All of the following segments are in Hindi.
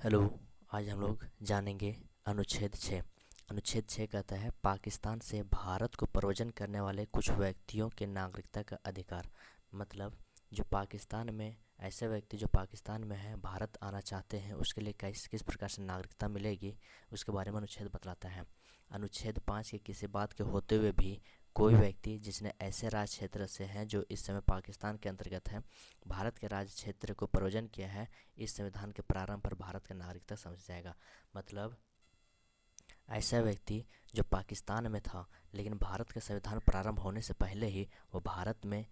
हेलो। आज हम लोग जानेंगे अनुच्छेद 6। अनुच्छेद 6 कहता है पाकिस्तान से भारत को प्रव्रजन करने वाले कुछ व्यक्तियों के नागरिकता का अधिकार। मतलब जो पाकिस्तान में ऐसे व्यक्ति जो पाकिस्तान में हैं भारत आना चाहते हैं उसके लिए किस किस प्रकार से नागरिकता मिलेगी उसके बारे में अनुच्छेद बतलाता है। अनुच्छेद 5 के किसी बात के होते हुए भी कोई व्यक्ति जिसने ऐसे राज्य क्षेत्र से हैं जो इस समय पाकिस्तान के अंतर्गत है भारत के राज्य क्षेत्र को प्रव्रजन किया है, इस संविधान के प्रारंभ पर भारत का नागरिकता समझ जाएगा। मतलब ऐसा व्यक्ति जो पाकिस्तान में था लेकिन भारत का संविधान प्रारंभ होने से पहले ही वो भारत में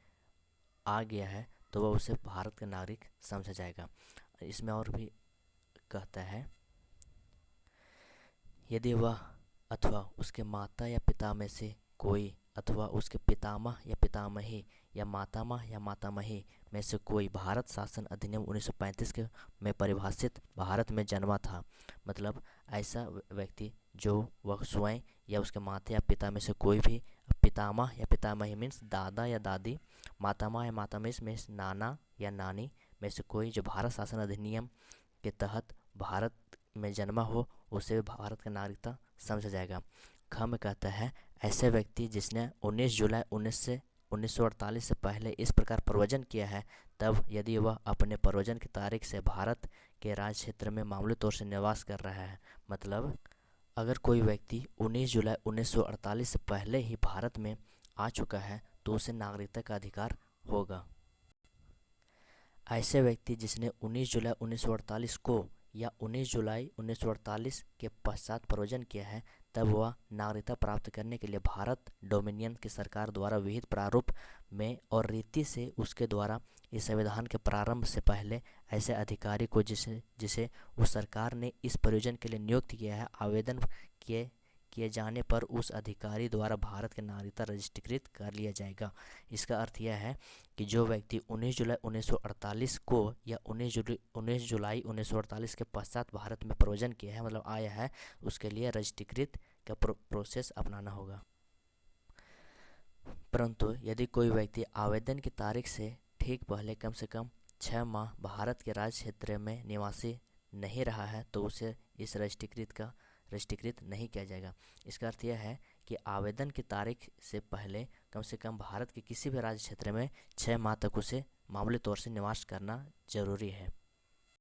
आ गया है तो वह उसे भारत का नागरिक समझा जाएगा। इसमें और भी कहता है यदि वह अथवा उसके माता या पिता में से कोई अथवा उसके पितामह या पितामही या मातामही में से कोई भारत शासन अधिनियम 1935 के में परिभाषित भारत में जन्मा था। मतलब ऐसा व्यक्ति जो वह स्वयं या उसके माता या पिता में से कोई भी पितामह या पितामही मीन्स दादा या दादी, मातामह या मातामही में नाना या नानी में से कोई जो भारत शासन अधिनियम के तहत भारत में जन्मा हो उसे भारत का नागरिकता समझा जाएगा। ख में कहता है ऐसे व्यक्ति जिसने 19 जुलाई 1948 से पहले इस प्रकार प्रव्रजन किया है तब यदि वह अपने प्रव्रजन की तारीख से भारत के राज्य क्षेत्र में मामूली तौर से निवास कर रहा है। मतलब अगर कोई व्यक्ति 19 जुलाई 1948 से पहले ही भारत में आ चुका है तो उसे नागरिकता का अधिकार होगा। ऐसे व्यक्ति जिसने 19 जुलाई 1948 को या 19 जुलाई 1948 के पश्चात प्रव्रजन किया है तब वह नागरिकता प्राप्त करने के लिए भारत डोमिनियन की सरकार द्वारा विहित प्रारूप में और रीति से उसके द्वारा इस संविधान के प्रारंभ से पहले ऐसे अधिकारी को जिसे जिसे उस सरकार ने इस प्रयोजन के लिए नियुक्त किया है आवेदन किए किए जाने पर उस अधिकारी द्वारा भारत की नागरिकता रजिस्ट्रीकृत कर लिया जाएगा। इसका अर्थ यह है कि जो व्यक्ति 19 जुलाई 1948 को या 19 जुलाई 1948 के पश्चात भारत में प्रव्रजन किया है मतलब आया है उसके लिए रजिस्ट्रीकृत का प्रोसेस अपनाना होगा। परंतु यदि कोई व्यक्ति आवेदन की तारीख से ठीक पहले कम से कम 6 माह भारत के राज्य क्षेत्र में निवासी नहीं रहा है तो उसे इस रजिस्ट्रीकृत नहीं किया जाएगा। इसका अर्थ यह है कि आवेदन की तारीख से पहले कम से कम भारत के किसी भी राज्य क्षेत्र में 6 माह तक उसे मामूली तौर से निवास करना जरूरी है।